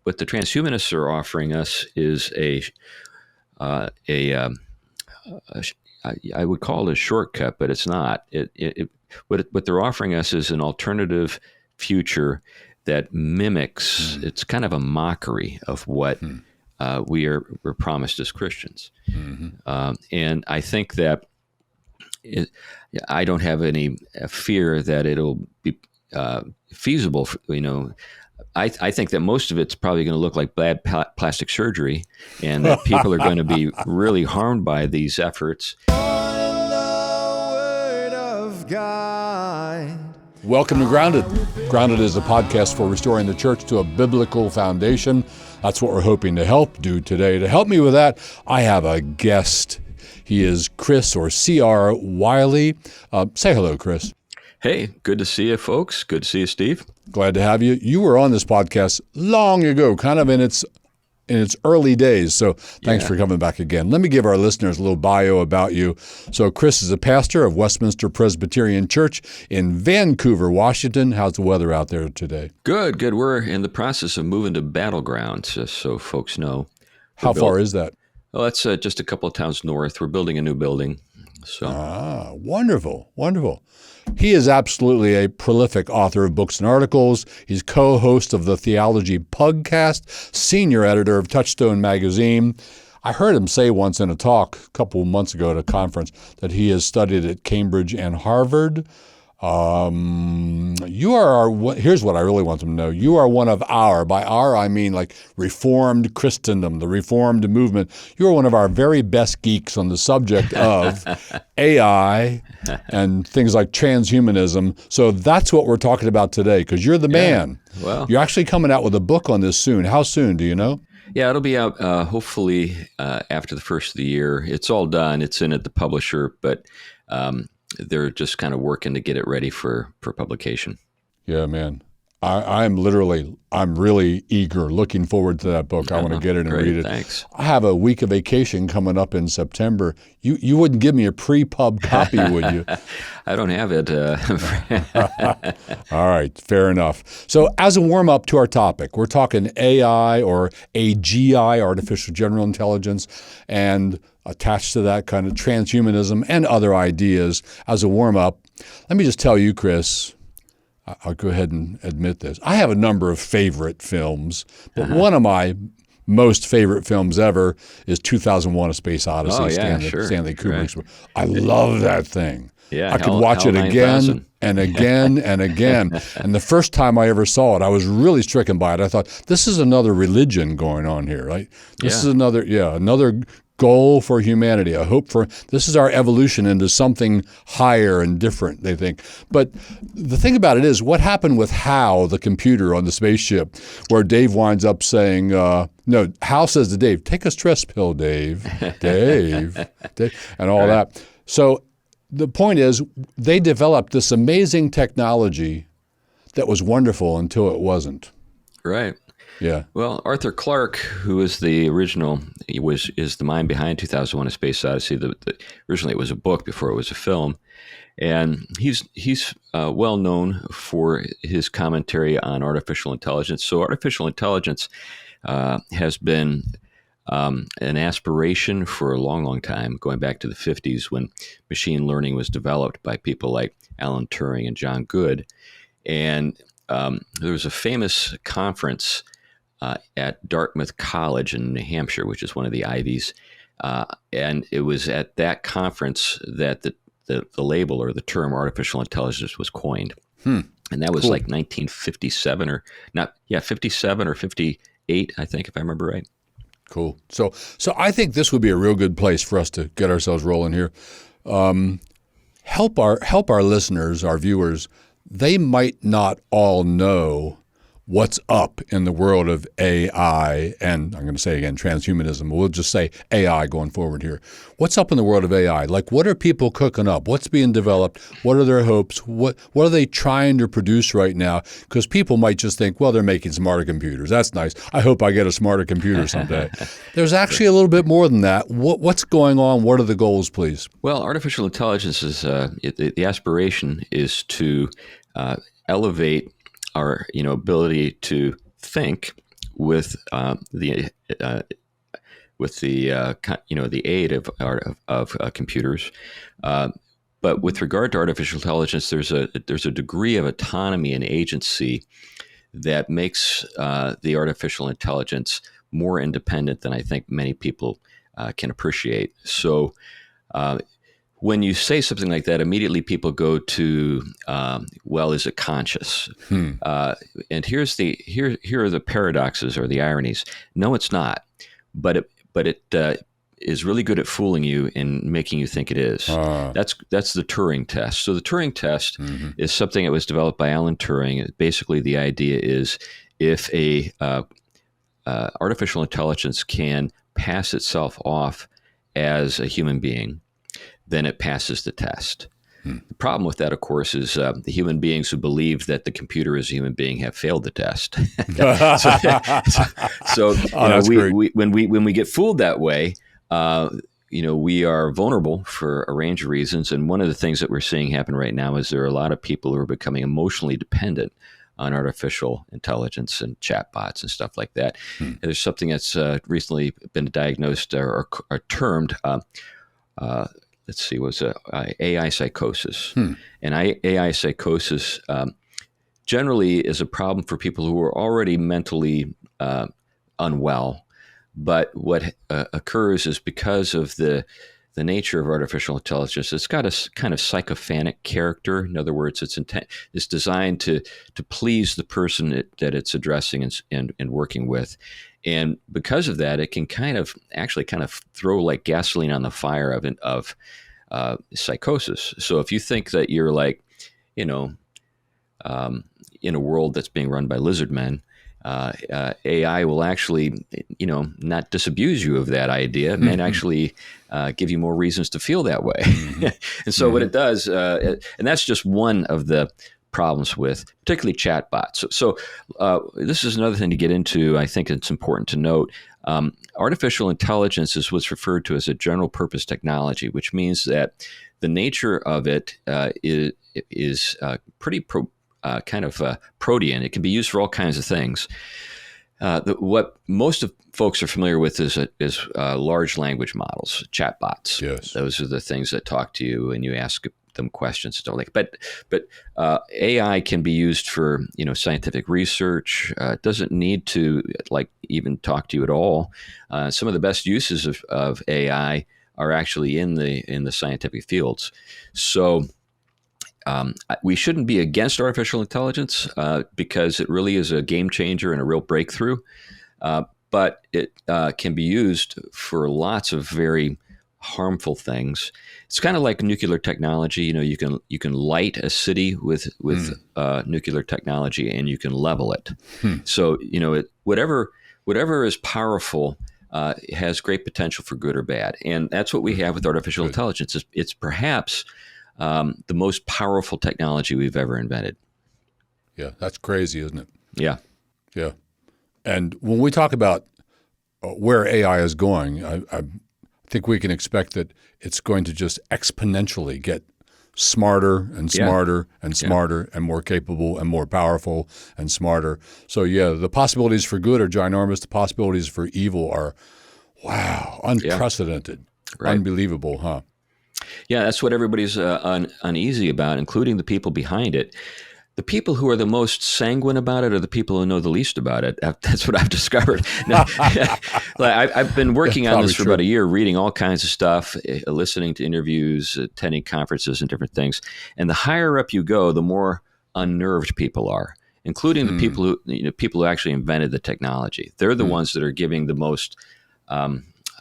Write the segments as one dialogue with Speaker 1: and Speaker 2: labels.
Speaker 1: what the transhumanists are offering us is I would call it a shortcut, but it's not. What they're offering us is an alternative future that mimics. It's kind of a mockery of what we're promised as Christians, and I think that I don't have any fear that it'll be feasible. I think that most of it's probably going to look like bad plastic surgery, and that people are going to be really harmed by these efforts.
Speaker 2: Welcome to Grounded. Grounded is a podcast for restoring the church to a biblical foundation. That's what we're hoping to help do today. To help me with that, I have a guest. He is Chris, or C.R. Wiley. Say hello, Chris.
Speaker 1: Hey, good to see you, folks. Good to see you, Steve.
Speaker 2: Glad to have you. You were on this podcast long ago, kind of in its early days. So thanks for coming back again. Let me give our listeners a little bio about you. So Chris is a pastor of Westminster Presbyterian Church in Vancouver, Washington. How's the weather out there today?
Speaker 1: Good. We're in the process of moving to Battlegrounds, just so folks know.
Speaker 2: How far is that?
Speaker 1: Well, that's just a couple of towns north. We're building a new building.
Speaker 2: Wonderful. He is absolutely a prolific author of books and articles. He's co-host of the Theology Pugcast, senior editor of Touchstone magazine. I heard him say once in a talk a couple of months ago at a conference that he has studied at Cambridge and Harvard. Here's what I really want them to know. You are one of by our I mean like Reformed Christendom, the Reformed movement. You are one of our very best geeks on the subject of AI and things like transhumanism. So that's what we're talking about today, because you're the man.
Speaker 1: Well,
Speaker 2: you're actually coming out with a book on this soon. How soon, do you know?
Speaker 1: Yeah, it'll be out hopefully after the first of the year. It's all done. It's in at the publisher, but they're just kind of working to get it ready for publication.
Speaker 2: Yeah, man. I'm really eager, looking forward to that book. I want to get it and read it.
Speaker 1: Thanks.
Speaker 2: I have a week of vacation coming up in September. You wouldn't give me a pre-pub copy, would you?
Speaker 1: I don't have it.
Speaker 2: All right, fair enough. So as a warm-up to our topic, we're talking AI or AGI, artificial general intelligence, and attached to that kind of transhumanism and other ideas as a warm-up. Let me just tell you, Chris, I'll go ahead and admit this. I have a number of favorite films, but one of my most favorite films ever is 2001: A Space Odyssey, Stanley Kubrick's.
Speaker 1: Right.
Speaker 2: I love that thing.
Speaker 1: Yeah,
Speaker 2: I could watch it again and again and again. And the first time I ever saw it, I was really stricken by it. I thought, this is another religion going on here, right? This is another goal for humanity, a hope for, this is our evolution into something higher and different, they think. But the thing about it is, what happened with Hal, the computer on the spaceship, where Dave winds up saying, no, Hal says to Dave, take a stress pill, Dave, Dave, and all that. So the point is, they developed this amazing technology that was wonderful until it wasn't.
Speaker 1: Right.
Speaker 2: Yeah.
Speaker 1: Well, Arthur Clarke, who is the original, is the mind behind 2001: A Space Odyssey. Originally, it was a book before it was a film, and he's well known for his commentary on artificial intelligence. So, artificial intelligence has been an aspiration for a long, long time, going back to the 50s when machine learning was developed by people like Alan Turing and John Good, and there was a famous conference at Dartmouth College in New Hampshire, which is one of the Ivies. And it was at that conference that the label or the term artificial intelligence was coined. And that was like 1957 57 or 58, I think, if I remember right.
Speaker 2: Cool. So I think this would be a real good place for us to get ourselves rolling here. Help our listeners, our viewers. They might not all know what's up in the world of AI, and I'm going to say again, transhumanism. We'll just say AI going forward here. What's up in the world of AI? Like, what are people cooking up? What's being developed? What are their hopes? What are they trying to produce right now? Because people might just think, well, they're making smarter computers. That's nice. I hope I get a smarter computer someday. There's actually a little bit more than that. What's going on? What are the goals, please?
Speaker 1: Well, artificial intelligence is the aspiration is to elevate our ability to think with the the aid of computers. But with regard to artificial intelligence, there's a degree of autonomy and agency that makes the artificial intelligence more independent than I think many people can appreciate. So when you say something like that, immediately people go to, well, is it conscious? And here are the paradoxes or the ironies. No, it's not, but it is really good at fooling you and making you think it is. That's the Turing test. So the Turing test is something that was developed by Alan Turing. Basically, the idea is if a artificial intelligence can pass itself off as a human being, then it passes the test. The problem with that, of course, is the human beings who believe that the computer is a human being have failed the test. When we get fooled that way, we are vulnerable for a range of reasons. And one of the things that we're seeing happen right now is there are a lot of people who are becoming emotionally dependent on artificial intelligence and chatbots and stuff like that. And there's something that's recently been diagnosed or termed, AI psychosis. And AI psychosis generally is a problem for people who are already mentally unwell. But what occurs is because of the nature of artificial intelligence, it's got a kind of psychophanic character. In other words, it's designed to please the person that it's addressing and working with. And because of that, it can kind of throw like gasoline on the fire of psychosis. So if you think that you're like, in a world that's being run by lizard men, AI will actually, not disabuse you of that idea. It may actually give you more reasons to feel that way. And so what it does, and that's just one of the problems with particularly chatbots. So this is another thing to get into. I think it's important to note. Artificial intelligence is what's referred to as a general purpose technology, which means that the nature of it is pretty protean. It can be used for all kinds of things. What most of folks are familiar with is large language models, chatbots.
Speaker 2: Yes.
Speaker 1: Those are the things that talk to you and you ask them questions and stuff like that. But AI can be used for scientific research. It doesn't need to even talk to you at all. Some of the best uses of AI are actually in the scientific fields. So we shouldn't be against artificial intelligence because it really is a game changer and a real breakthrough. But it can be used for lots of very harmful things. It's kind of like nuclear technology. You can light a city with nuclear technology, and you can level it. So whatever is powerful has great potential for good or bad, and that's what we have with artificial intelligence. It's perhaps the most powerful technology we've ever invented.
Speaker 2: Yeah, that's crazy, isn't it?
Speaker 1: Yeah.
Speaker 2: Yeah. And when we talk about where AI is going, I think we can expect that it's going to just exponentially get smarter and smarter and smarter and more capable and more powerful and smarter. So the possibilities for good are ginormous. The possibilities for evil are, unprecedented, unbelievable, huh?
Speaker 1: Yeah, that's what everybody's uneasy about, including the people behind it. The people who are the most sanguine about it are the people who know the least about it. That's what I've discovered. Now, I've been working on this for about a year, reading all kinds of stuff, listening to interviews, attending conferences and different things. And the higher up you go, the more unnerved people are, including the people who actually invented the technology. They're the ones that are giving the most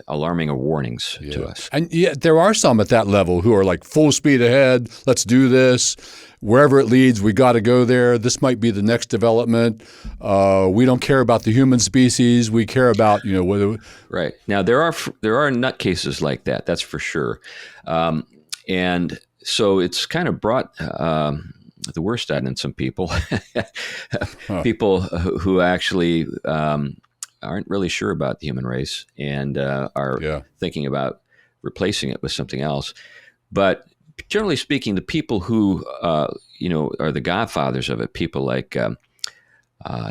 Speaker 1: alarming warnings to us.
Speaker 2: And yet there are some at that level who are like full speed ahead. Let's do this. Wherever it leads, we got to go there. This might be the next development. We don't care about the human species. We care about, whether.
Speaker 1: Right. Now, there are nutcases like that. That's for sure. And so it's kind of brought the worst out in some people, people who actually aren't really sure about the human race and are thinking about replacing it with something else. But generally speaking, the people who are the godfathers of it, people like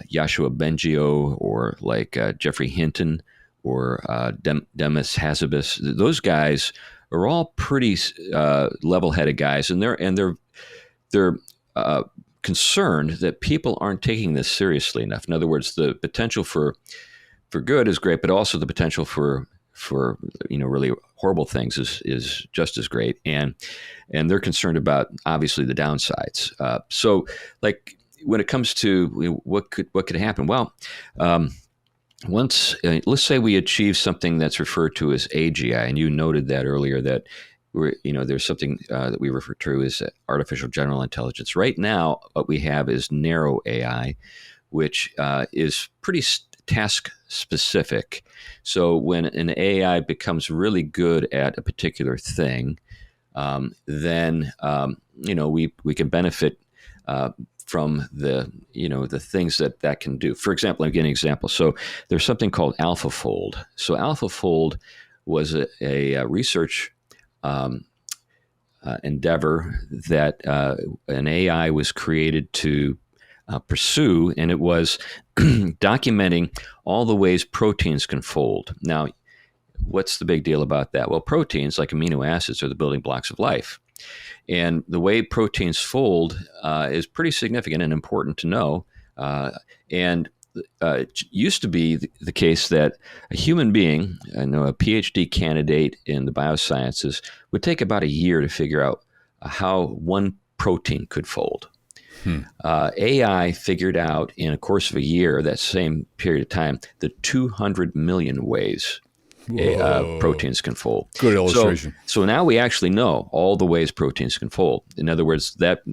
Speaker 1: Joshua Bengio or like Jeffrey Hinton or Demis Hassabis. Those guys are all pretty level-headed guys, and they're concerned that people aren't taking this seriously enough. In other words, the potential for good is great, but also the potential for really horrible things is just as great, and they're concerned about obviously the downsides. So like when it comes to what could happen, well, once let's say we achieve something that's referred to as AGI, and you noted that earlier that there's something that we refer to as artificial general intelligence. Right now, what we have is narrow AI, which is pretty task specific. So when an AI becomes really good at a particular thing, then we can benefit from the things that can do. For example, I'll give an example. So there's something called AlphaFold. So AlphaFold was a research endeavor that an AI was created to pursue, and it was documenting all the ways proteins can fold. Now, what's the big deal about that? Well, proteins, like amino acids, are the building blocks of life. And the way proteins fold is pretty significant and important to know. It used to be the case that a human being, a PhD candidate in the biosciences, would take about a year to figure out how one protein could fold. AI figured out in a course of a year, that same period of time, the 200 million ways proteins can fold.
Speaker 2: Good illustration.
Speaker 1: So now we actually know all the ways proteins can fold. In other words, that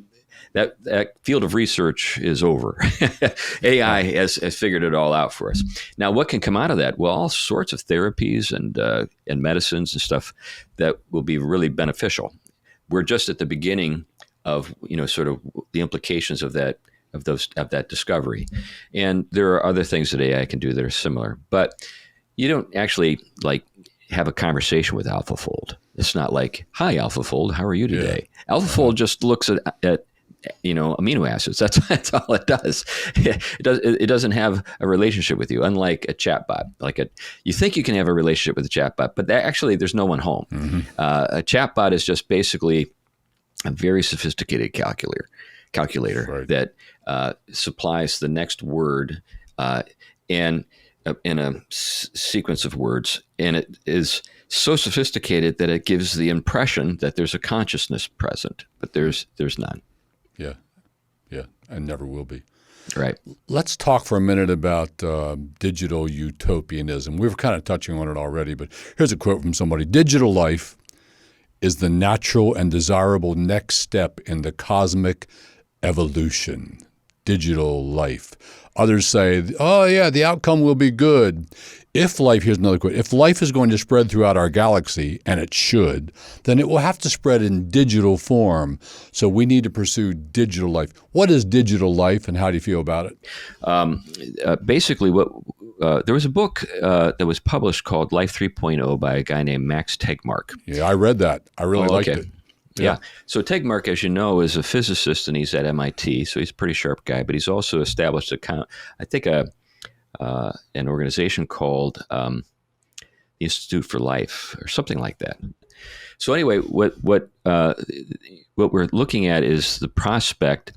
Speaker 1: field of research is over. AI has figured it all out for us. Now, what can come out of that? Well, all sorts of therapies and medicines and stuff that will be really beneficial. We're just at the beginning of sort of the implications of that discovery, and there are other things that AI can do that are similar, but you don't actually have a conversation with AlphaFold. It's not like, "Hi, AlphaFold, how are you today?" Yeah. AlphaFold just looks at amino acids. That's all it does. It doesn't have a relationship with you, unlike a chatbot. You think you can have a relationship with a chatbot, but actually there's no one home. Mm-hmm. A chatbot is just basically a very sophisticated calculator right. that supplies the next word and in a sequence of words, and it is so sophisticated that it gives the impression that there's a consciousness present, but there's none.
Speaker 2: Yeah, and never will be.
Speaker 1: Right.
Speaker 2: Let's talk for a minute about digital utopianism. We were kind of touching on it already, but here's a quote from somebody. "Digital life is the natural and desirable next step in the cosmic evolution." Digital life. Others say, "Oh yeah, the outcome will be good." Here's another quote, if life is going to spread throughout our galaxy, and it should, then it will have to spread in digital form. So we need to pursue digital life. What is digital life, and how do you feel about it?
Speaker 1: Basically, there was a book that was published called Life 3.0 by a guy named Max Tegmark.
Speaker 2: Yeah, I read that. I really liked it.
Speaker 1: Yeah. So Tegmark, as you know, is a physicist, and he's at MIT, so he's a pretty sharp guy. But he's also established an organization called the Institute for Life, or something like that. So anyway, what we're looking at is the prospect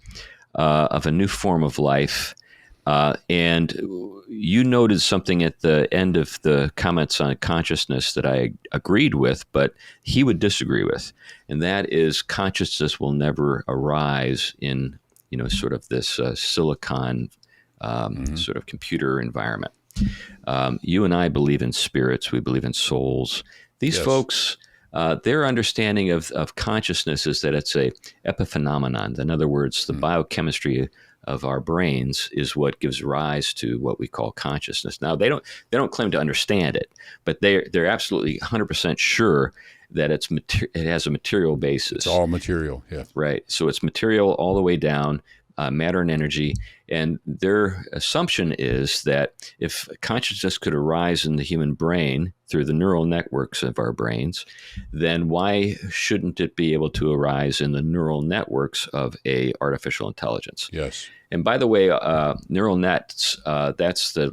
Speaker 1: of a new form of life. And you noted something at the end of the comments on consciousness that I agreed with, but he would disagree with. And that is, consciousness will never arise in, sort of this silicon sort of computer environment. You and I believe in spirits. We believe in souls. These folks, their understanding of consciousness is that it's a epiphenomenon. In other words, the biochemistry of our brains is what gives rise to what we call consciousness. Now, they don't claim to understand it, but they're absolutely 100% sure that it has a material basis.
Speaker 2: It's all material, yeah.
Speaker 1: Right. So it's material all the way down. matter and energy. And their assumption is that if consciousness could arise in the human brain through the neural networks of our brains, then why shouldn't it be able to arise in the neural networks of a artificial intelligence?
Speaker 2: Yes.
Speaker 1: And by the way, neural nets, that's the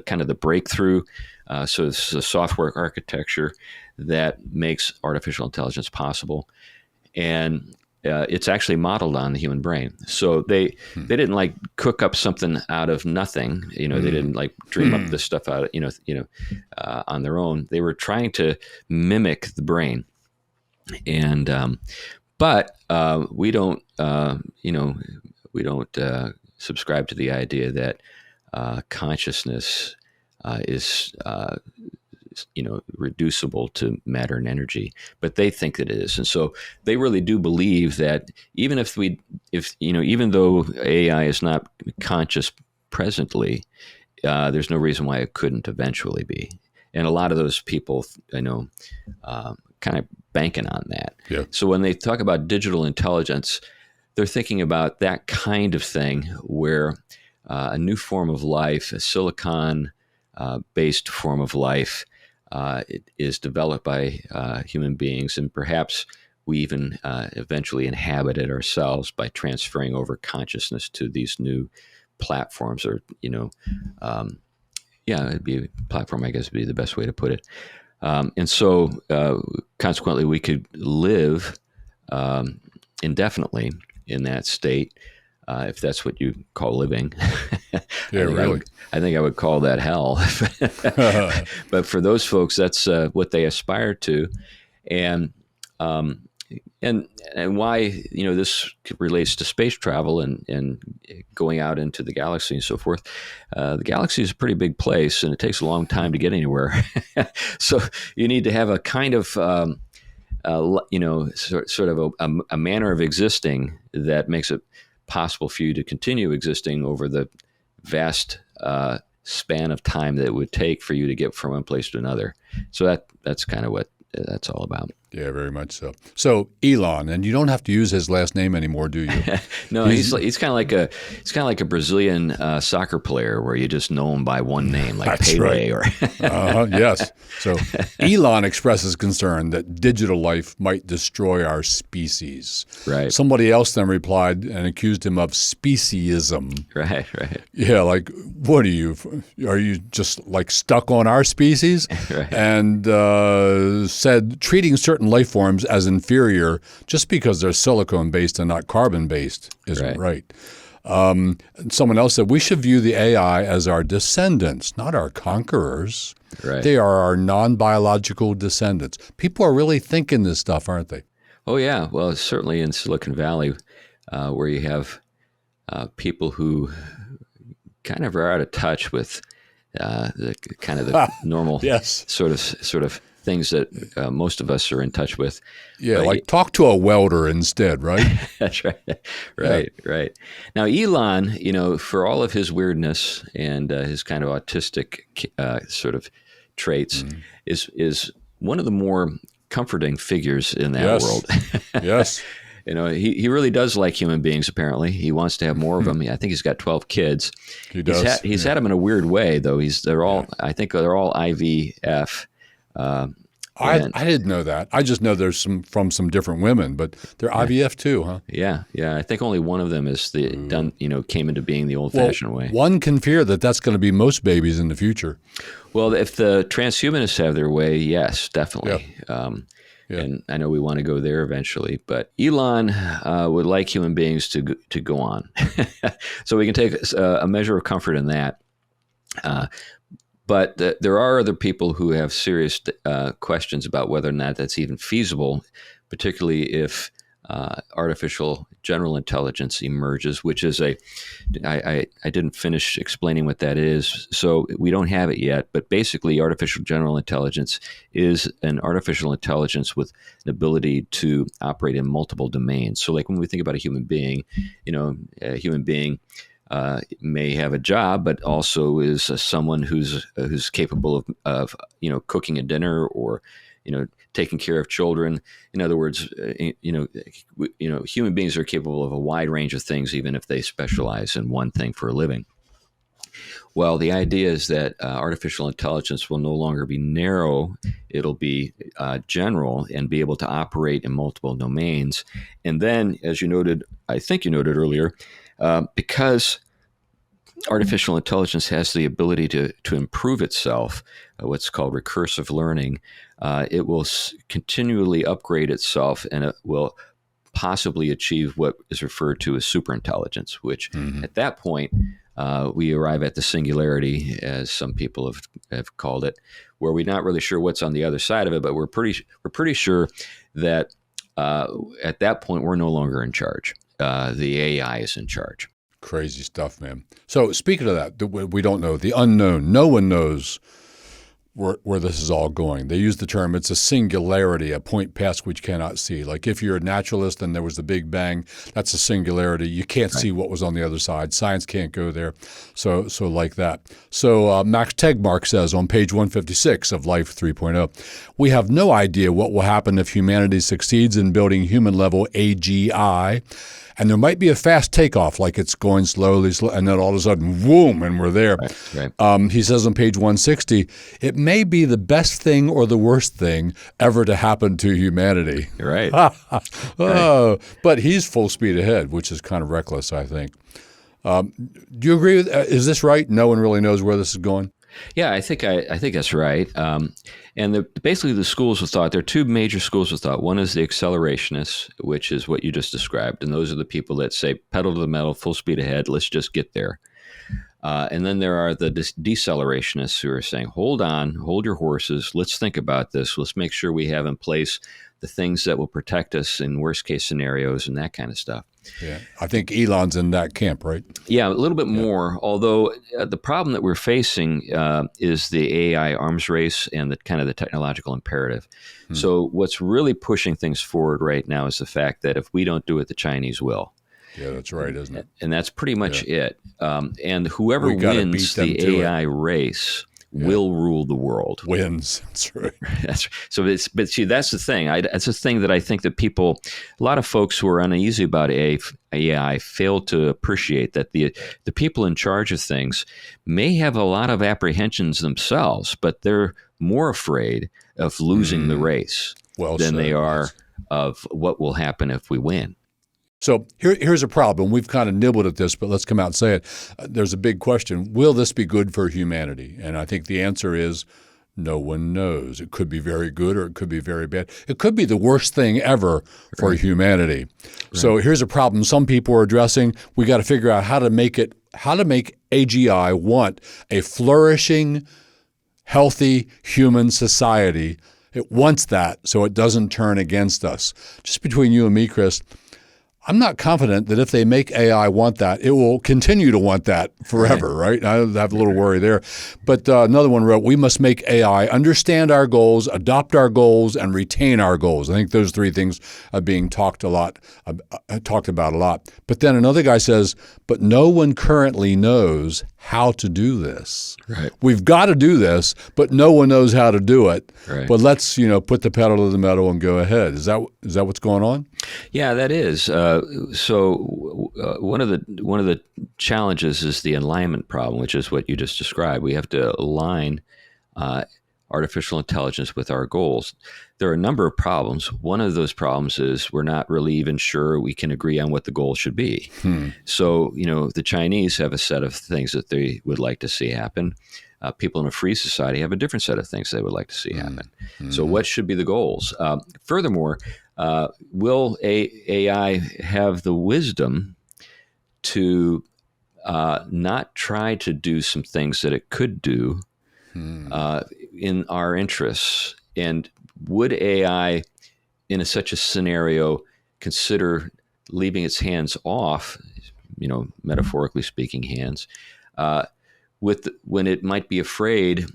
Speaker 1: kind of the breakthrough. So it's a software architecture that makes artificial intelligence possible. And it's actually modeled on the human brain. So they didn't like cook up something out of nothing. They didn't like dream up this stuff out, on their own. They were trying to mimic the brain. And but we don't subscribe to the idea that consciousness is reducible to matter and energy, but they think it is. And so they really do believe that even even though AI is not conscious presently, there's no reason why it couldn't eventually be. And a lot of those people, kind of banking on that.
Speaker 2: Yeah.
Speaker 1: So when they talk about digital intelligence, they're thinking about that kind of thing where a new form of life, a silicon-based form of life, it is developed by human beings, and perhaps we even eventually inhabit it ourselves by transferring over consciousness to these new platforms, or it'd be a platform, I guess would be the best way to put it. And so consequently, we could live indefinitamente in that state, if that's what you call living.
Speaker 2: Really.
Speaker 1: I think I would call that hell. But for those folks, that's what they aspire to. And why, this relates to space travel and going out into the galaxy and so forth. The galaxy is a pretty big place, and it takes a long time to get anywhere. So you need to have a kind of, sort of a manner of existing that makes it possible for you to continue existing over the vast span of time that it would take for you to get from one place to another. So that's kind of what that's all about.
Speaker 2: Yeah, very much so. So Elon, and you don't have to use his last name anymore, do you?
Speaker 1: No, he's kind of like a Brazilian soccer player where you just know him by one name, like
Speaker 2: That's
Speaker 1: Pele.
Speaker 2: Right. Yes. So Elon expresses concern that digital life might destroy our species.
Speaker 1: Right.
Speaker 2: Somebody else then replied and accused him of speciesism.
Speaker 1: Right.
Speaker 2: Yeah, like, what are you just like stuck on our species?
Speaker 1: Right.
Speaker 2: And said treating certain life forms as inferior just because they're silicone-based and not carbon-based isn't right. Someone else said we should view the AI as our descendants, not our conquerors.
Speaker 1: Right.
Speaker 2: They are our non-biological descendants. People are really thinking this stuff, aren't they?
Speaker 1: Oh, yeah. Well, certainly in Silicon Valley, where you have people who kind of are out of touch with the normal
Speaker 2: Yes.
Speaker 1: sort of things that most of us are in touch with.
Speaker 2: Yeah, like talk to a welder instead, right?
Speaker 1: That's right. Right. Now, Elon, for all of his weirdness and his kind of autistic sort of traits, is one of the more comforting figures in that world.
Speaker 2: Yes.
Speaker 1: He really does like human beings, apparently. He wants to have more of them. I think he's got 12 kids.
Speaker 2: He does.
Speaker 1: He's had them in a weird way, though. I think they're all IVF.
Speaker 2: I didn't know that. I just know there's from some different women, but they're IVF too, huh?
Speaker 1: Yeah. I think only one of them is came into being the old-fashioned way.
Speaker 2: One can fear that that's going to be most babies in the future.
Speaker 1: Well, if the transhumanists have their way, yes, definitely.
Speaker 2: Yeah.
Speaker 1: And I know we want to go there eventually, but Elon would like human beings to go on. So we can take a measure of comfort in that. But there are other people who have serious questions about whether or not that's even feasible, particularly if artificial general intelligence emerges, which is I didn't finish explaining what that is, so we don't have it yet. But basically, artificial general intelligence is an artificial intelligence with an ability to operate in multiple domains. So like when we think about a human being, a human being may have a job, but also is someone who's capable of cooking a dinner or taking care of children. In other words, human beings are capable of a wide range of things, even if they specialize in one thing for a living. Well, the idea is that artificial intelligence will no longer be narrow. It'll be general and be able to operate in multiple domains. And then, as you noted, I think you noted earlier, because artificial intelligence has the ability to improve itself, what's called recursive learning, it will continually upgrade itself, and it will possibly achieve what is referred to as superintelligence, which at that point, we arrive at the singularity, as some people have called it, where we're not really sure what's on the other side of it, but we're pretty sure that at that point we're no longer in charge. The AI is in charge.
Speaker 2: Crazy stuff, man. So speaking of that, we don't know, the unknown. No one knows where this is all going. They use the term, it's a singularity, a point past which you cannot see. Like if you're a naturalist and there was the Big Bang, that's a singularity. You can't see what was on the other side. Science can't go there. So like that. So Max Tegmark says on page 156 of Life 3.0, we have no idea what will happen if humanity succeeds in building human-level AGI. And there might be a fast takeoff, like it's going slowly, and then all of a sudden, boom, and we're there. Right. He says on page 160, it may be the best thing or the worst thing ever to happen to humanity.
Speaker 1: You're right.
Speaker 2: Right. But he's full speed ahead, which is kind of reckless, I think. Do you agree with is this right? No one really knows where this is going?
Speaker 1: Yeah, I think that's right. And basically the schools of thought, there are two major schools of thought. One is the accelerationists, which is what you just described. And those are the people that say, pedal to the metal, full speed ahead, let's just get there. And then there are the decelerationist who are saying, hold on, hold your horses, let's think about this, let's make sure we have in place the things that will protect us in worst case scenarios and that kind of stuff.
Speaker 2: Yeah, I think Elon's in that camp, right?
Speaker 1: Yeah, a little bit more, although the problem that we're facing is the AI arms race and the kind of the technological imperative. So what's really pushing things forward right now is the fact that if we don't do it, the Chinese will.
Speaker 2: Yeah, that's right, isn't it?
Speaker 1: And that's pretty much it. And whoever wins the AI race will rule the world.
Speaker 2: Wins. That's right.
Speaker 1: But see, that's the thing. That's the thing that I think that a lot of folks who are uneasy about AI fail to appreciate, that the people in charge of things may have a lot of apprehensions themselves, but they're more afraid of losing the race than they are of what will happen if we win.
Speaker 2: So here's a problem. We've kind of nibbled at this, but let's come out and say it. There's a big question. Will this be good for humanity? And I think the answer is no one knows. It could be very good or it could be very bad. It could be the worst thing ever for humanity. Right. So here's a problem some people are addressing. We got to figure out how to make AGI want a flourishing, healthy human society. It wants that so it doesn't turn against us. Just between you and me, Chris, I'm not confident that if they make AI want that, it will continue to want that forever, right? I have a little worry there. But another one wrote, we must make AI understand our goals, adopt our goals, and retain our goals. I think those three things are being talked about a lot. But then another guy says, but no one currently knows how to do this.
Speaker 1: Right. We've
Speaker 2: got to do this, but no one knows how to do it.
Speaker 1: Right.
Speaker 2: But let's, put the pedal to the metal and go ahead. Is that what's going on?
Speaker 1: Yeah, that is. So one of the challenges is the alignment problem, which is what you just described. We have to align artificial intelligence with our goals. There are a number of problems. One of those problems is we're not really even sure we can agree on what the goal should be. So, the Chinese have a set of things that they would like to see happen. People in a free society have a different set of things they would like to see happen. So what should be the goals? Furthermore, will AI have the wisdom to not try to do some things that it could do in our interests? And would AI, in such a scenario, consider leaving its hands off, metaphorically speaking, hands, when it might be afraid,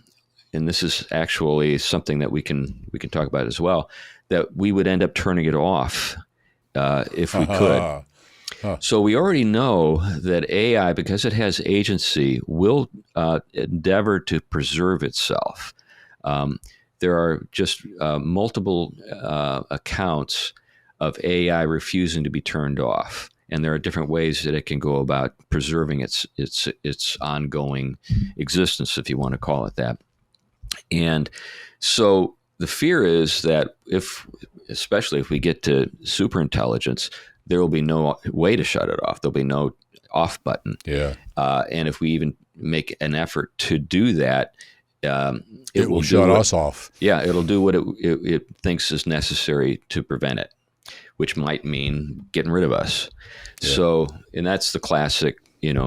Speaker 1: and this is actually something that we can talk about as well, that we would end up turning it off if we could. So we already know that AI, because it has agency, will endeavor to preserve itself. there are just multiple accounts of AI refusing to be turned off. And there are different ways that it can go about preserving its ongoing existence, if you want to call it that. And so the fear is that especially if we get to superintelligence, there will be no way to shut it off. There'll be no off button.
Speaker 2: Yeah.
Speaker 1: And if we even make an effort to do that,
Speaker 2: it will shut us off.
Speaker 1: Yeah, it'll do what it thinks is necessary to prevent it, which might mean getting rid of us. Yeah. So, and that's the classic,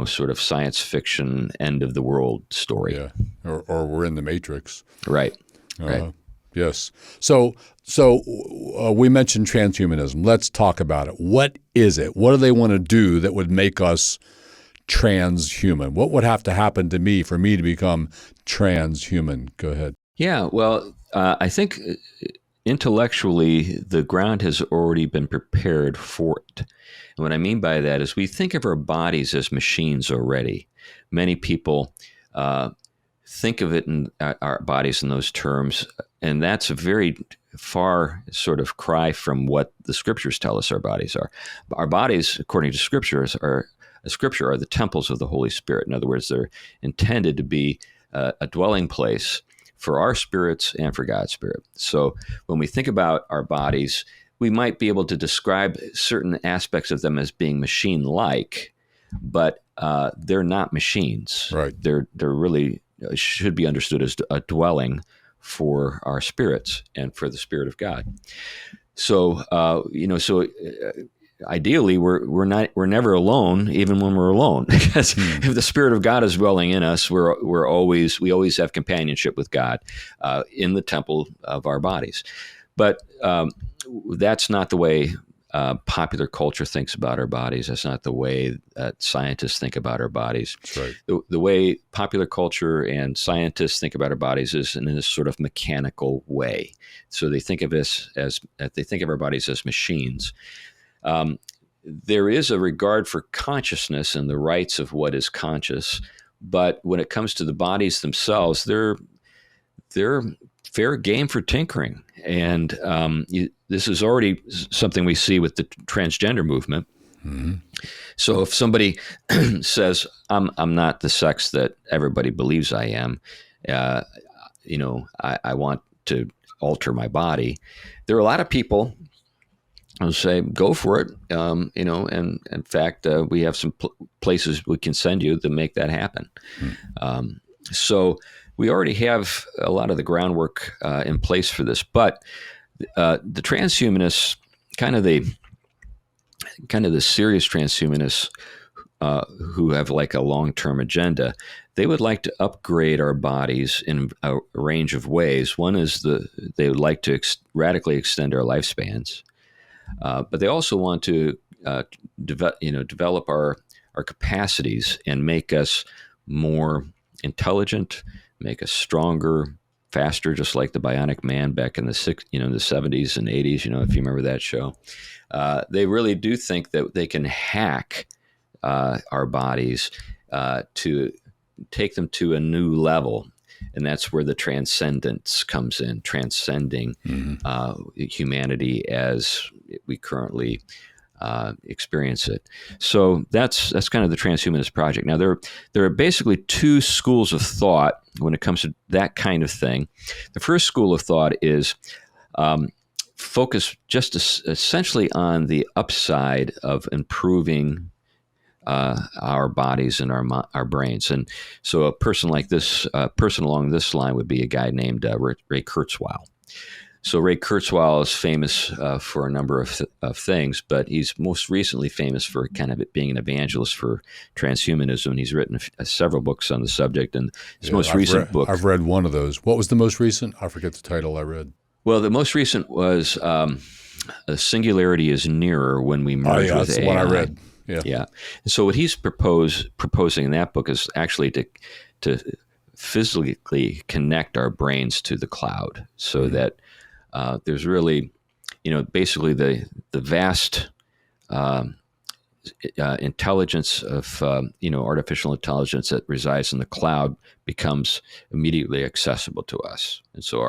Speaker 1: sort of science fiction end of the world story.
Speaker 2: Yeah, or we're in the Matrix.
Speaker 1: Right. Right.
Speaker 2: Yes. So we mentioned transhumanism. Let's talk about it. What is it? What do they want to do that would make us transhuman? What would have to happen to me for me to become transhuman? Go ahead.
Speaker 1: Yeah. Well, I think intellectually, the ground has already been prepared for it. And what I mean by that is we think of our bodies as machines already. Many people think of it in our bodies in those terms, and that's a very far sort of cry from what the scriptures tell us our bodies are. Our bodies, according to scripture, are the temples of the Holy Spirit. In other words, they're intended to be a dwelling place for our spirits and for God's Spirit. So when we think about our bodies, we might be able to describe certain aspects of them as being machine-like, but they're not machines.
Speaker 2: Right.
Speaker 1: They're really should be understood as a dwelling for our spirits and for the Spirit of God. So ideally, we're never alone, even when we're alone, because if the Spirit of God is dwelling in us, we always have companionship with God in the temple of our bodies. But that's not the way popular culture thinks about our bodies. That's not the way that scientists think about our bodies.
Speaker 2: That's right.
Speaker 1: The way popular culture and scientists think about our bodies is in this sort of mechanical way. So they think of our bodies as machines. There is a regard for consciousness and the rights of what is conscious, but when it comes to the bodies themselves, they're fair game for tinkering. And this is already something we see with the transgender movement. Mm-hmm. So if somebody says, I'm not the sex that everybody believes I am, I want to alter my body, there are a lot of people who say, go for it. And in fact, we have some places we can send you to make that happen. Mm-hmm. So we already have a lot of the groundwork in place for this, but the transhumanists, kind of the serious transhumanists who have like a long-term agenda, they would like to upgrade our bodies in a range of ways. One is they would like to radically extend our lifespans, but they also want to develop our capacities and make us more intelligent, make us stronger, faster, just like the Bionic Man back in the 70s and 80s, if you remember that show. They really do think that they can hack our bodies to take them to a new level. And that's where the transcendence comes in, transcending humanity as we currently experience it. So that's kind of the transhumanist project. Now, there are basically two schools of thought when it comes to that kind of thing. The first school of thought is focus just essentially on the upside of improving our bodies and our brains. And so a person along this line would be a guy named Ray Kurzweil. So Ray Kurzweil is famous for a number of things, but he's most recently famous for kind of being an evangelist for transhumanism. And he's written several books on the subject. And his most recent book...
Speaker 2: I've read one of those. What was the most recent? I forget the title I read.
Speaker 1: Well, the most recent was Singularity is Nearer When We Merge with AI.
Speaker 2: That's the one I read.
Speaker 1: Yeah. And so what he's proposing in that book is actually to physically connect our brains to the cloud so that there's really, basically the vast intelligence of, artificial intelligence that resides in the cloud becomes immediately accessible to us. And so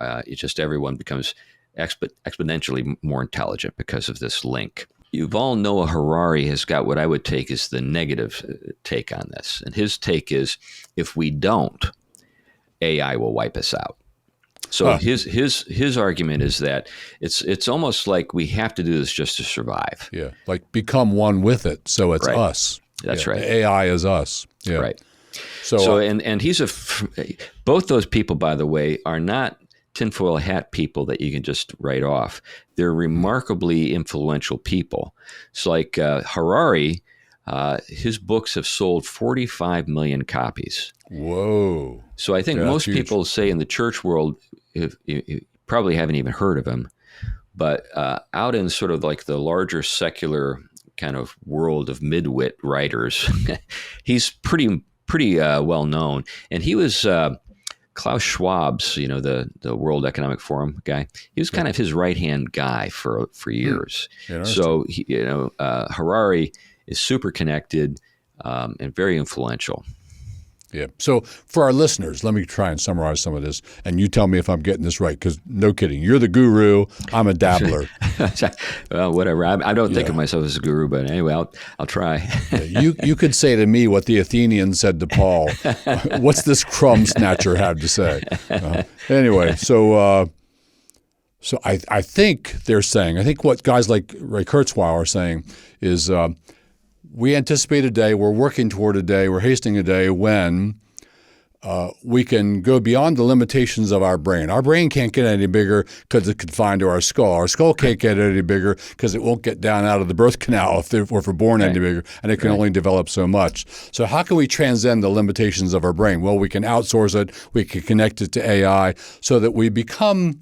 Speaker 1: It's just everyone becomes exponentially more intelligent because of this link. Yuval Noah Harari has got what I would take as the negative take on this. And his take is, if we don't, AI will wipe us out. So his argument is that it's almost like we have to do this just to survive.
Speaker 2: Yeah, like become one with it, so it's us.
Speaker 1: That's right.
Speaker 2: AI is us. Yeah.
Speaker 1: Right. So and he's both those people, by the way, are not tinfoil hat people that you can just write off. They're remarkably influential people. It's like Harari. His books have sold 45 million copies.
Speaker 2: Whoa.
Speaker 1: So I think most people say in the church world, you probably haven't even heard of him. But out in sort of like the larger secular kind of world of midwit writers, he's pretty well known. And he was Klaus Schwab's, the World Economic Forum guy. He was kind of his right-hand guy for years. So Harari is super connected and very influential.
Speaker 2: Yeah. So for our listeners, let me try and summarize some of this, and you tell me if I'm getting this right, because no kidding, you're the guru, I'm a dabbler.
Speaker 1: Well, whatever. I don't think of myself as a guru, but anyway, I'll try.
Speaker 2: You could say to me what the Athenians said to Paul. What's this crumb snatcher had to say? Anyway, so I think they're saying, I think what guys like Ray Kurzweil are saying is we anticipate a day, we're working toward a day, we're hastening a day when we can go beyond the limitations of our brain. Our brain can't get any bigger because it's confined to our skull. Our skull can't get any bigger because it won't get down out of the birth canal if we're born any bigger, and it can only develop so much. So how can we transcend the limitations of our brain? Well, we can outsource it. We can connect it to AI so that we become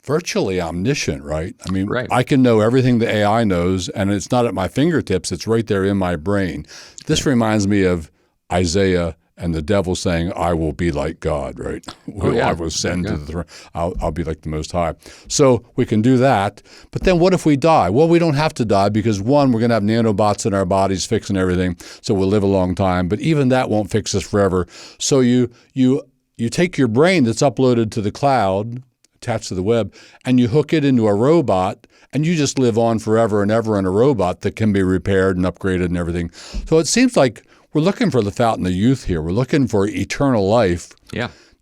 Speaker 2: virtually omniscient, right? I mean, I can know everything the AI knows, and it's not at my fingertips. It's right there in my brain. This reminds me of Isaiah and the devil saying, I will be like God, right? I will ascend to the throne. I'll be like the Most High. So we can do that. But then what if we die? Well, we don't have to die because, one, we're going to have nanobots in our bodies fixing everything, so we'll live a long time. But even that won't fix us forever. So you take your brain that's uploaded to the cloud, attached to the web, and you hook it into a robot, and you just live on forever and ever in a robot that can be repaired and upgraded and everything. So it seems like we're looking for the fountain of youth here. We're looking for eternal life,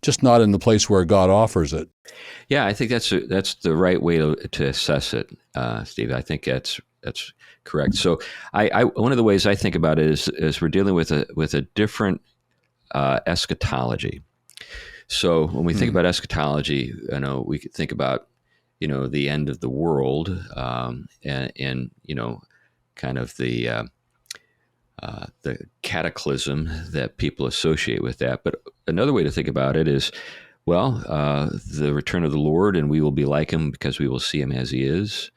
Speaker 2: just not in the place where God offers it.
Speaker 1: Yeah, I think that's the right way to assess it, Steve. I think that's correct. So I one of the ways I think about it is we're dealing with a different eschatology. So when we think about eschatology, we could think about, the end of the world, and kind of the cataclysm that people associate with that. But another way to think about it is, the return of the Lord, and we will be like him because we will see him as he is,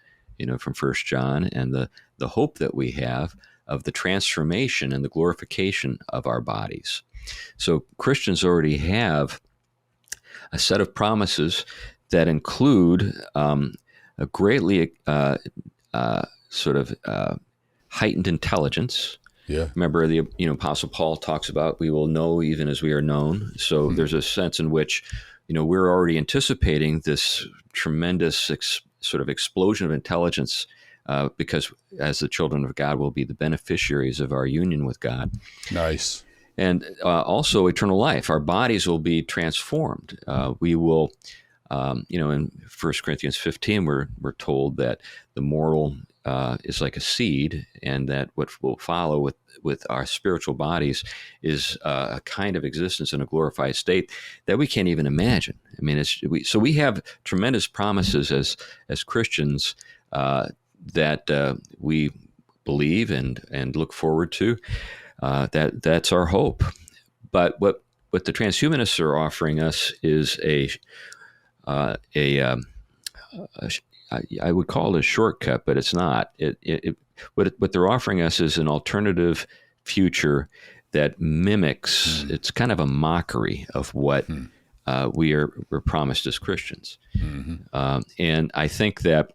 Speaker 1: from 1 John, and the hope that we have of the transformation and the glorification of our bodies. So Christians already have a set of promises that include a greatly sort of heightened intelligence. Yeah. Remember, the Apostle Paul talks about we will know even as we are known. So there's a sense in which we're already anticipating this tremendous sort of explosion of intelligence because as the children of God will be the beneficiaries of our union with God.
Speaker 2: Nice.
Speaker 1: And also eternal life. Our bodies will be transformed. We will, in 1 Corinthians 15, we're told that the mortal is like a seed, and that what will follow with our spiritual bodies is a kind of existence in a glorified state that we can't even imagine. I mean, so we have tremendous promises as Christians that we believe and look forward to. That's our hope. But what the transhumanists are offering us is I would call it a shortcut, but it's not. What they're offering us is an alternative future that mimics. It's kind of a mockery of what we're promised as Christians, and I think that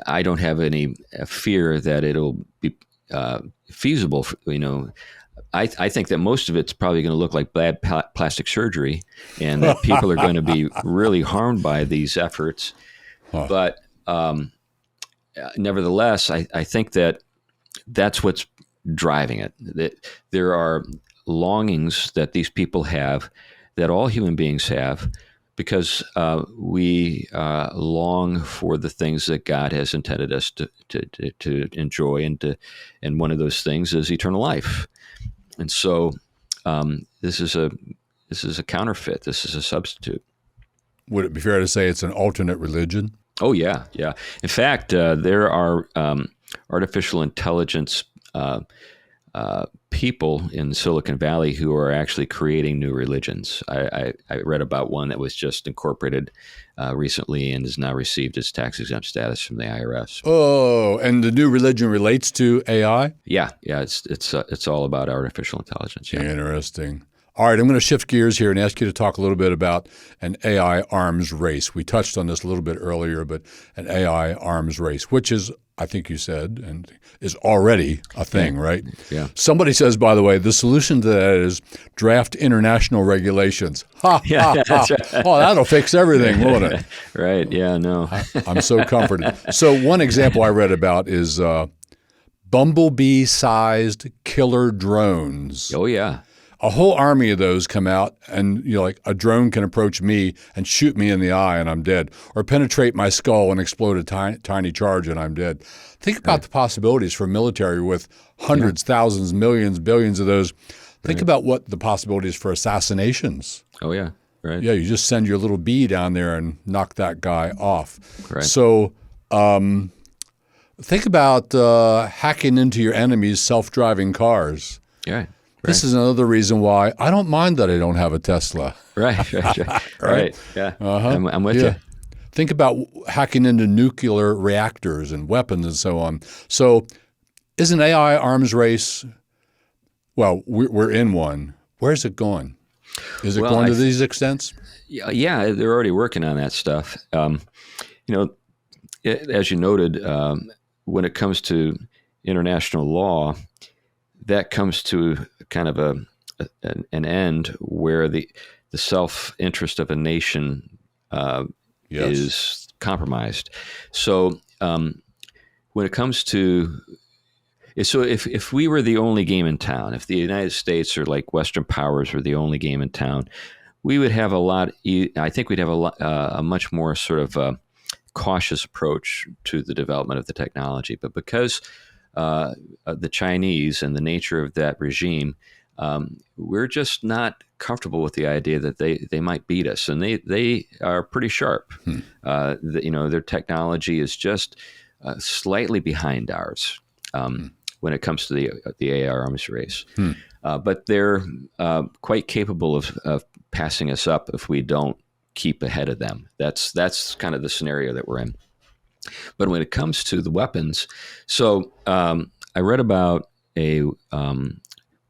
Speaker 1: I don't have any fear that it'll be feasible, I think that most of it's probably going to look like bad plastic surgery, and that people are going to be really harmed by these efforts. But nevertheless, I think that that's what's driving it. That there are longings that these people have, that all human beings have, because we long for the things that God has intended us to enjoy, and one of those things is eternal life. And so this is a counterfeit. This is a substitute.
Speaker 2: Would it be fair to say it's an alternate religion?
Speaker 1: Oh yeah, yeah. In fact, there are artificial intelligence people in Silicon Valley who are actually creating new religions. I read about one that was just incorporated recently and has now received its tax-exempt status from the IRS.
Speaker 2: Oh, and the new religion relates to AI?
Speaker 1: Yeah. It's all about artificial intelligence. Yeah.
Speaker 2: Interesting. All right, I'm going to shift gears here and ask you to talk a little bit about an AI arms race. We touched on this a little bit earlier, but an AI arms race, which is, I think you said, and is already a thing, right?
Speaker 1: Yeah.
Speaker 2: Somebody says, by the way, the solution to that is draft international regulations.
Speaker 1: Yeah, that's right.
Speaker 2: Oh, that'll fix everything, won't it?
Speaker 1: Right. Yeah. No.
Speaker 2: I'm so comforted. So one example I read about is bumblebee-sized killer drones.
Speaker 1: Oh yeah.
Speaker 2: A whole army of those come out, and like a drone can approach me and shoot me in the eye and I'm dead, or penetrate my skull and explode a tiny charge and I'm dead. Think about the possibilities for military with hundreds, thousands, millions, billions of those. Think about what the possibilities for assassinations.
Speaker 1: Oh yeah. Right.
Speaker 2: Yeah, you just send your little bee down there and knock that guy off.
Speaker 1: Right.
Speaker 2: So think about hacking into your enemy's self-driving cars.
Speaker 1: Yeah. Right.
Speaker 2: This is another reason why I don't mind that I don't have a Tesla.
Speaker 1: Right. Right. Yeah. I'm with you.
Speaker 2: Think about hacking into nuclear reactors and weapons and so on. So is an AI arms race, well, we're in one. Where's it going? Is it going to these extents?
Speaker 1: Yeah, they're already working on that stuff. As you noted, when it comes to international law, that comes to kind of an end where the self-interest of a nation is compromised. So when it comes to if we were the only game in town, if the United States or like Western powers were the only game in town, we would have I think we'd have a much more sort of cautious approach to the development of the technology. But because the Chinese and the nature of that regime, we're just not comfortable with the idea that they might beat us, and they are pretty sharp. Their technology is just slightly behind ours when it comes to the AI arms race, but they're quite capable of passing us up if we don't keep ahead of them. That's kind of the scenario that we're in. But when it comes to the weapons, so I read about a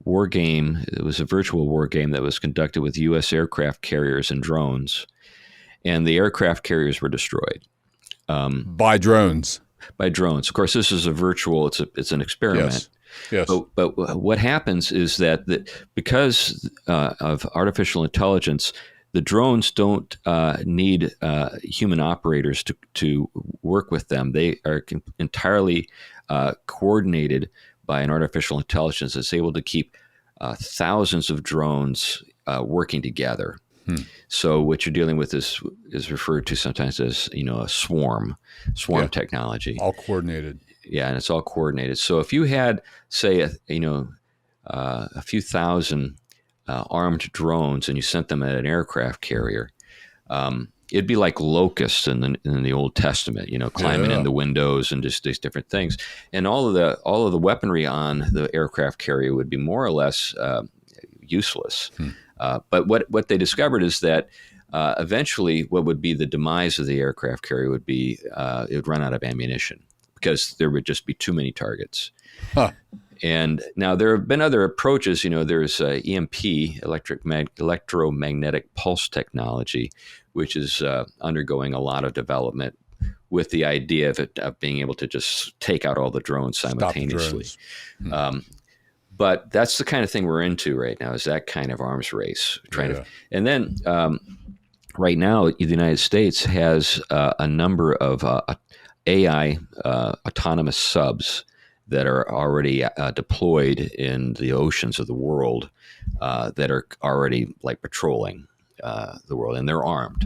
Speaker 1: war game. It was a virtual war game that was conducted with U.S. aircraft carriers and drones, and the aircraft carriers were destroyed
Speaker 2: by drones.
Speaker 1: By drones. Of course, this is a virtual. It's an experiment.
Speaker 2: Yes.
Speaker 1: But what happens is that because of artificial intelligence, the drones don't need human operators to work with them. They are entirely coordinated by an artificial intelligence that's able to keep thousands of drones working together. So what you're dealing with is referred to sometimes as a swarm technology.
Speaker 2: All coordinated.
Speaker 1: Yeah, and it's all coordinated. So if you had, say, a few thousand armed drones and you sent them at an aircraft carrier, it'd be like locusts in the Old Testament, climbing in the windows and just these different things. And all of the weaponry on the aircraft carrier would be more or less useless. But what they discovered is that eventually what would be the demise of the aircraft carrier would be it would run out of ammunition because there would just be too many targets. And now there have been other approaches. There's EMP, electromagnetic pulse technology, which is undergoing a lot of development with the idea of being able to just take out all the drones simultaneously. But that's the kind of thing we're into right now, is that kind of arms race. And then right now, the United States has a number of AI autonomous subs that are already deployed in the oceans of the world that are already like patrolling the world, and they're armed.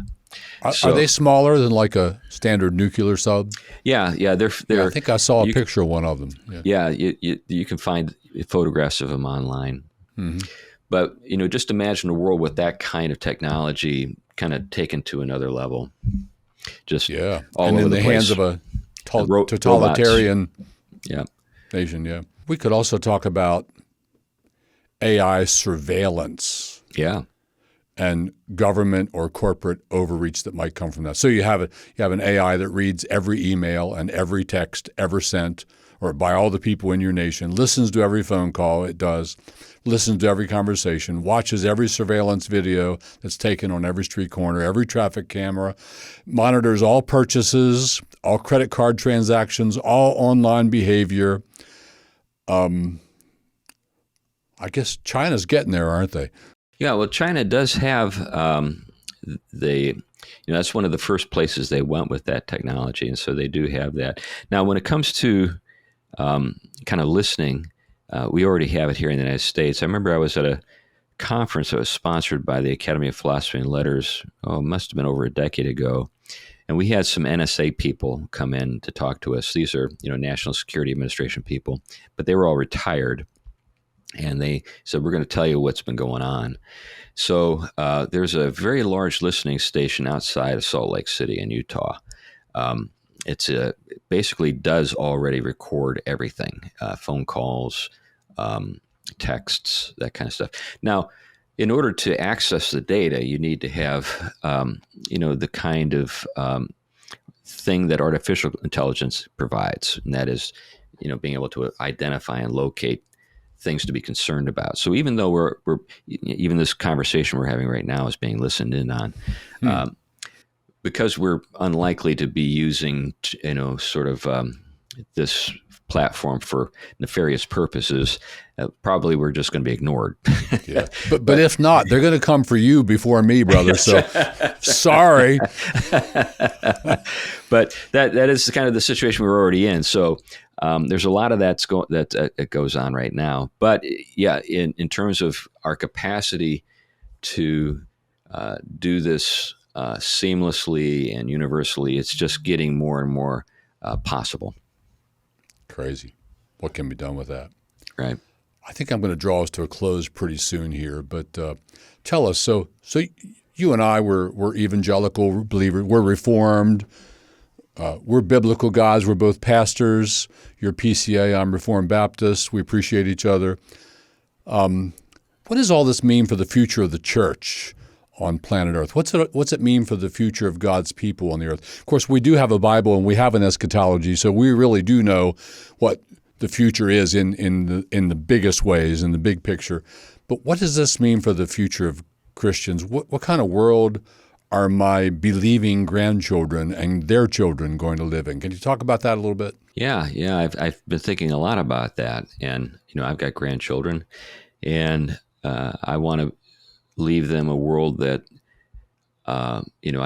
Speaker 2: Are they smaller than like a standard nuclear sub?
Speaker 1: Yeah.
Speaker 2: I think I saw a picture of one of them.
Speaker 1: Yeah, you can find photographs of them online. Mm-hmm. But just imagine a world with that kind of technology, kind of taken to another level. Just all
Speaker 2: and
Speaker 1: over
Speaker 2: in
Speaker 1: the
Speaker 2: the
Speaker 1: place.
Speaker 2: hands of a totalitarian nation. Yeah, we could also talk about AI surveillance.
Speaker 1: Yeah.
Speaker 2: And government or corporate overreach that might come from that. So you have an AI that reads every email and every text ever sent, or by all the people in your nation, listens to every phone call it does, listens to every conversation, watches every surveillance video that's taken on every street corner, every traffic camera, monitors all purchases, all credit card transactions, all online behavior. I guess China's getting there, aren't they?
Speaker 1: Yeah, well, China does have that's one of the first places they went with that technology, and so they do have that. Now, when it comes to kind of listening, we already have it here in the United States. I remember I was at a conference that was sponsored by the Academy of Philosophy and Letters. It must have been over a decade ago, and we had some NSA people come in to talk to us. These are National Security Administration people, but they were all retired. And they said, we're going to tell you what's been going on. So there's a very large listening station outside of Salt Lake City in Utah. It basically does already record everything, phone calls, texts, that kind of stuff. Now, in order to access the data, you need to have, the kind of thing that artificial intelligence provides, and that is, being able to identify and locate things to be concerned about. So even though we're even this conversation we're having right now is being listened in on, because we're unlikely to be using this platform for nefarious purposes, probably we're just going to be ignored.
Speaker 2: Yeah, but if not, they're going to come for you before me, brother. So sorry.
Speaker 1: But that is kind of the situation we're already in. So there's a lot of that goes on right now. But yeah, in terms of our capacity to do this seamlessly and universally, it's just getting more and more possible.
Speaker 2: Crazy. What can be done with that?
Speaker 1: Right.
Speaker 2: I think I'm going to draw us to a close pretty soon here, but tell us, so you and I we're evangelical believers, we're Reformed, we're biblical guys, we're both pastors, you're PCA, I'm Reformed Baptist, we appreciate each other. What does all this mean for the future of the church on planet Earth? What's it mean for the future of God's people on the earth? Of course, we do have a Bible and we have an eschatology, so we really do know what the future is in the biggest ways, in the big picture. But what does this mean for the future of Christians? What kind of world are my believing grandchildren and their children going to live in? Can you talk about that a little bit?
Speaker 1: Yeah. I've been thinking a lot about that, and I've got grandchildren, and I want to leave them a world that I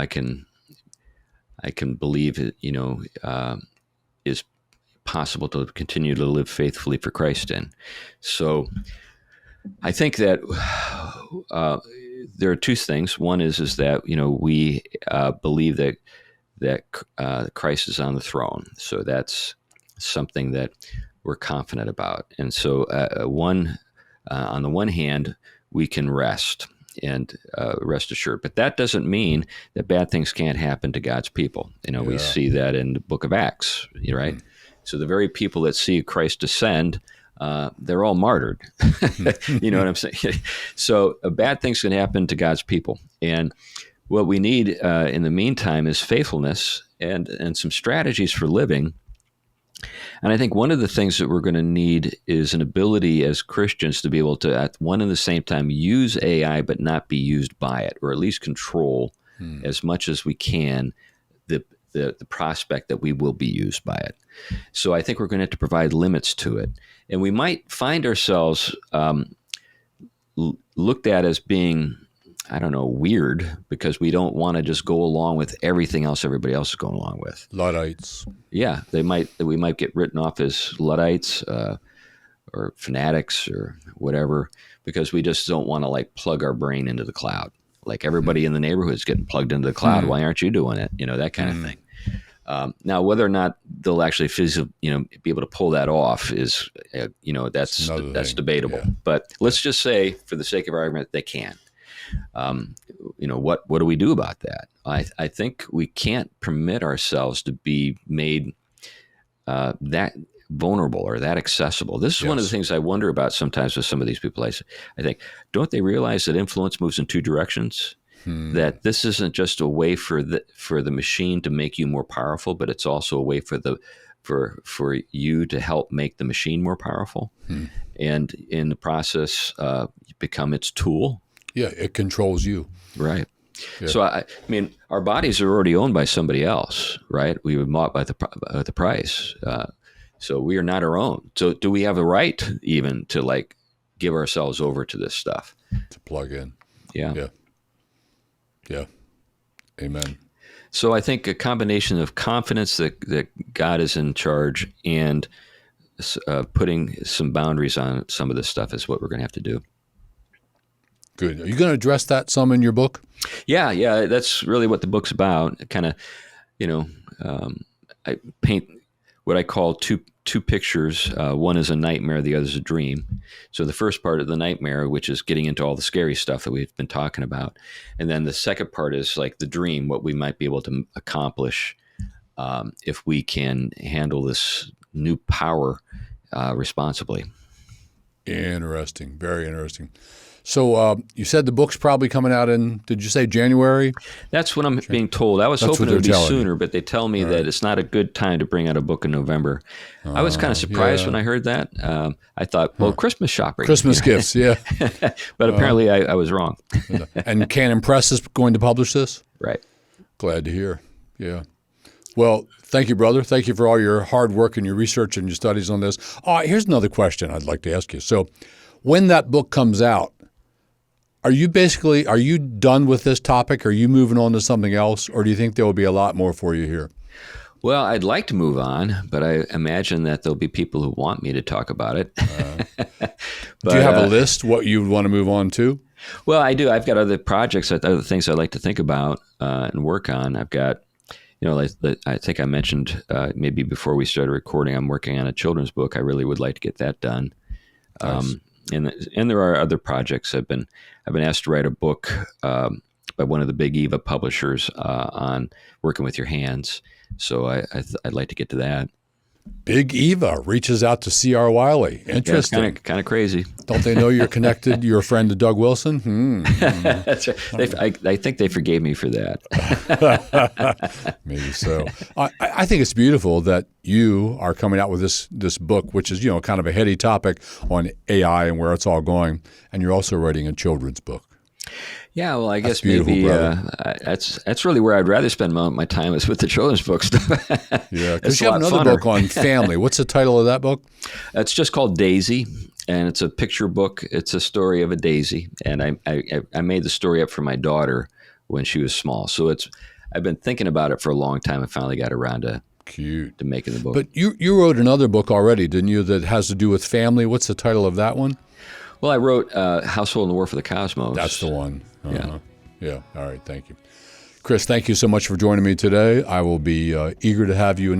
Speaker 1: can believe it is possible to continue to live faithfully for Christ in. So I think that there are two things. One is that we believe that Christ is on the throne. So that's something that we're confident about. And so on the one hand, we can rest and rest assured. But that doesn't mean that bad things can't happen to God's people. We see that in the book of Acts, right? Mm-hmm. So the very people that see Christ descend, they're all martyred. You know what I'm saying? So bad things can happen to God's people. And what we need in the meantime is faithfulness and some strategies for living. And I think one of the things that we're going to need is an ability as Christians to be able to, at one and the same time, use AI but not be used by it, or at least control as much as we can the prospect that we will be used by it. So I think we're going to have to provide limits to it. And we might find ourselves looked at as being, I don't know, weird, because we don't want to just go along with everything else everybody else is going along with.
Speaker 2: Luddites.
Speaker 1: Yeah, we might get written off as Luddites or fanatics or whatever, because we just don't want to like plug our brain into the cloud. Like everybody in the neighborhood is getting plugged into the cloud. Why aren't you doing it? That kind of thing. Now, whether or not they'll actually physically, be able to pull that off is, that's debatable. Yeah. But let's just say, for the sake of argument, they can. What do we do about that? I think we can't permit ourselves to be made that vulnerable or that accessible. This is one of the things I wonder about sometimes with some of these people. I think, don't they realize that influence moves in two directions? That this isn't just a way for the machine to make you more powerful, but it's also a way for you to help make the machine more powerful, and in the process, become its tool.
Speaker 2: Yeah, it controls you.
Speaker 1: Right. Yeah. So I mean, our bodies are already owned by somebody else, right? We were bought by the price. So we are not our own. So do we have the right even to like give ourselves over to this stuff?
Speaker 2: To plug in.
Speaker 1: Yeah.
Speaker 2: Yeah. Yeah. Amen.
Speaker 1: So I think a combination of confidence that God is in charge and putting some boundaries on some of this stuff is what we're going to have to do.
Speaker 2: Good. Are you going to address that some in your book?
Speaker 1: Yeah. That's really what the book's about. Kind of, I paint what I call two pictures. One is a nightmare, the other is a dream. So the first part of the nightmare, which is getting into all the scary stuff that we've been talking about. And then the second part is like the dream, what we might be able to accomplish if we can handle this new power responsibly.
Speaker 2: Interesting. Very interesting. So you said the book's probably coming out in, did you say January?
Speaker 1: That's what I'm being told. I was hoping it would be sooner, but they tell me that it's not a good time to bring out a book in November. I was kind of surprised when I heard that. I thought, well, Christmas shopping.
Speaker 2: Christmas gifts, yeah.
Speaker 1: But apparently I was wrong.
Speaker 2: And Canon Press is going to publish this?
Speaker 1: Right.
Speaker 2: Glad to hear. Yeah. Well, thank you, brother. Thank you for all your hard work and your research and your studies on this. Here's another question I'd like to ask you. So when that book comes out, are you done with this topic? Are you moving on to something else? Or do you think there will be a lot more for you here?
Speaker 1: Well, I'd like to move on, but I imagine that there'll be people who want me to talk about it.
Speaker 2: Do you have a list what you would want to move on to?
Speaker 1: Well, I do. I've got other projects, other things I'd like to think about and work on. I've got, I think I mentioned maybe before we started recording, I'm working on a children's book. I really would like to get that done. Nice. And there are other projects. I've been asked to write a book by one of the big Eva publishers on working with your hands. So I'd like to get to that.
Speaker 2: Big Eva reaches out to C.R. Wiley. Interesting.
Speaker 1: Yeah, kind of crazy.
Speaker 2: Don't they know you're connected? You're a friend to Doug Wilson?
Speaker 1: That's right. I think they forgave me for that.
Speaker 2: Maybe so. I think it's beautiful that you are coming out with this book, which is kind of a heady topic on AI and where it's all going, and you're also writing a children's book.
Speaker 1: Yeah, well, I guess maybe that's really where I'd rather spend my time is with the children's book stuff.
Speaker 2: Yeah, because you have another book on family. What's the title of that book? It's
Speaker 1: just called Daisy, and it's a picture book. It's a story of a daisy, and I made the story up for my daughter when she was small. So I've been thinking about it for a long time. I finally got around to making the book.
Speaker 2: But you wrote another book already, didn't you, that has to do with family? What's the title of that one?
Speaker 1: Well, I wrote Household and the War for the Cosmos.
Speaker 2: That's the one.
Speaker 1: Yeah.
Speaker 2: Yeah. All right. Thank you. Chris, thank you so much for joining me today. I will be eager to have you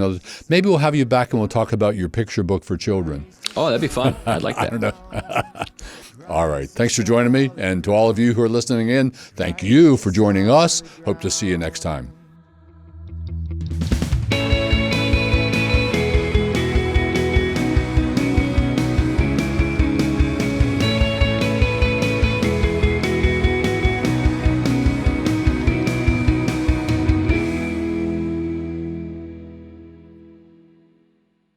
Speaker 2: maybe we'll have you back and we'll talk about your picture book for children.
Speaker 1: Oh, that'd be fun. I'd like that.
Speaker 2: I don't know. All right. Thanks for joining me. And to all of you who are listening in, thank you for joining us. Hope to see you next time.